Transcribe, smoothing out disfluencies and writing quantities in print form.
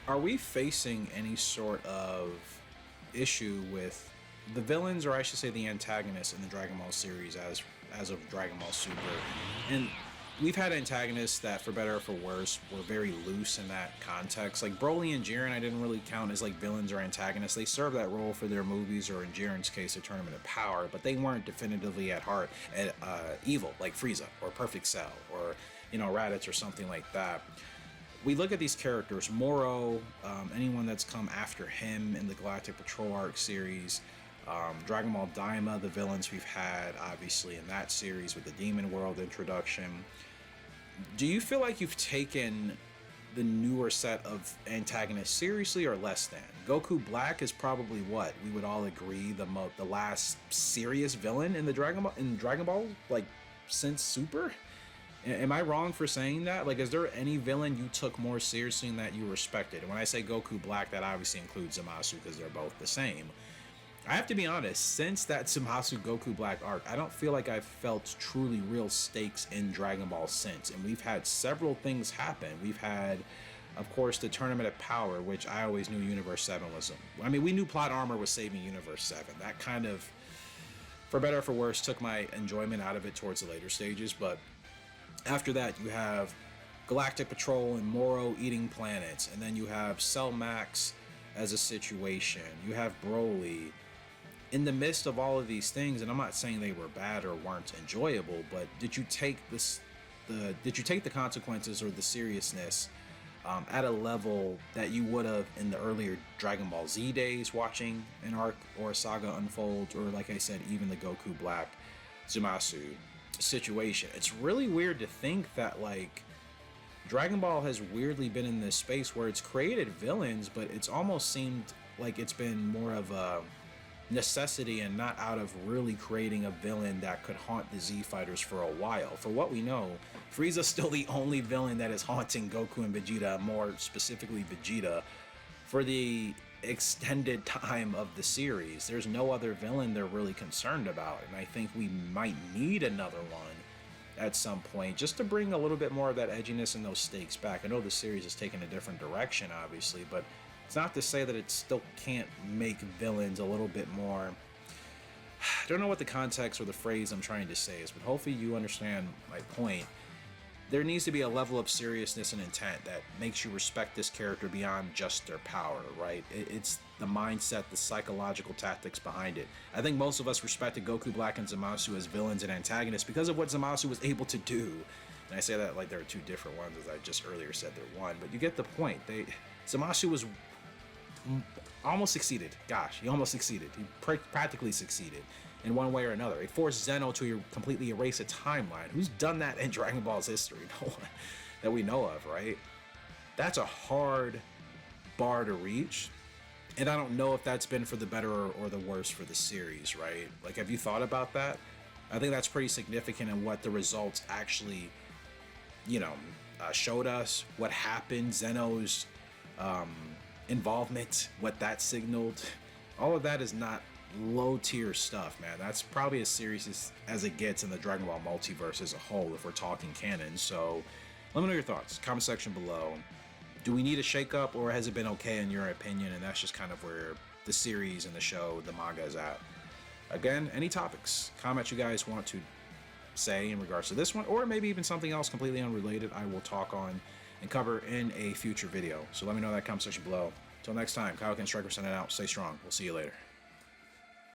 Are we facing any sort of issue with the villains, or I should say the antagonists in the Dragon Ball series as of Dragon Ball Super? And we've had antagonists that, for better or for worse, were very loose in that context. Like Broly and Jiren, I didn't really count as like villains or antagonists. They served that role for their movies, or in Jiren's case, a Tournament of Power, but they weren't definitively at heart evil, like Frieza or Perfect Cell or Raditz or something like that. We look at these characters, Moro, anyone that's come after him in the Galactic Patrol Arc series, Dragon Ball Daima, the villains we've had, obviously, in that series with the Demon World introduction. Do you feel like you've taken the newer set of antagonists seriously or less than? Goku Black is probably what we would all agree the last serious villain in the Dragon Ball, like since Super. Am I wrong for saying that? Like, is there any villain you took more seriously and that you respected? And when I say Goku Black, that obviously includes Zamasu because they're both the same. I have to be honest, since that Zamasu Goku Black arc, I don't feel like I've felt truly real stakes in Dragon Ball since. And we've had several things happen. We've had, of course, the Tournament of Power, which I always knew Universe 7 was. I mean, we knew Plot Armor was saving Universe 7. That kind of, for better or for worse, took my enjoyment out of it towards the later stages. But after that, you have Galactic Patrol and Moro eating planets. And then you have Cell Max as a situation. You have Broly. In the midst of all of these things, and I'm not saying they were bad or weren't enjoyable, but did you take the consequences or the seriousness at a level that you would have in the earlier Dragon Ball Z days, watching an arc or a saga unfold, or like I said, even the Goku Black Zamasu situation? It's really weird to think that like Dragon Ball has weirdly been in this space where it's created villains, but it's almost seemed like it's been more of a necessity and not out of really creating a villain that could haunt the Z fighters for a while. For what we know, Frieza's still the only villain that is haunting Goku and Vegeta, more specifically Vegeta, for the extended time of the series. There's no other villain they're really concerned about, and I think we might need another one at some point just to bring a little bit more of that edginess and those stakes back. I know the series has taken a different direction, obviously, but it's not to say that it still can't make villains a little bit more. I don't know what the context or the phrase I'm trying to say is, but hopefully you understand my point. There needs to be a level of seriousness and intent that makes you respect this character beyond just their power, right? It's the mindset, the psychological tactics behind it. I think most of us respected Goku Black and Zamasu as villains and antagonists because of what Zamasu was able to do. And I say that like there are two different ones, as I just earlier said they're one, but you get the point. Zamasu was almost succeeded. Gosh, he almost succeeded. He practically succeeded in one way or another. It forced Zeno to completely erase a timeline. Who's done that in Dragon Ball's history? No one that we know of, right? That's a hard bar to reach. And I don't know if that's been for the better or the worse for the series, right? Like, have you thought about that? I think that's pretty significant in what the results actually, showed us, what happened, Zeno's involvement, what that signaled. All of that is not low tier stuff, man. That's probably as serious as it gets in the Dragon Ball multiverse as a whole, if we're talking canon. So let me know your thoughts, comment section below. Do we need a shakeup, or has it been okay in your opinion? And that's just kind of where the series and the show, the manga, is at. Again, any topics, comments you guys want to say in regards to this one, or maybe even something else completely unrelated, I will talk on and cover in a future video. So let me know in that comment section below. Until next time, Kaioken Striker signing out. Stay strong. We'll see you later.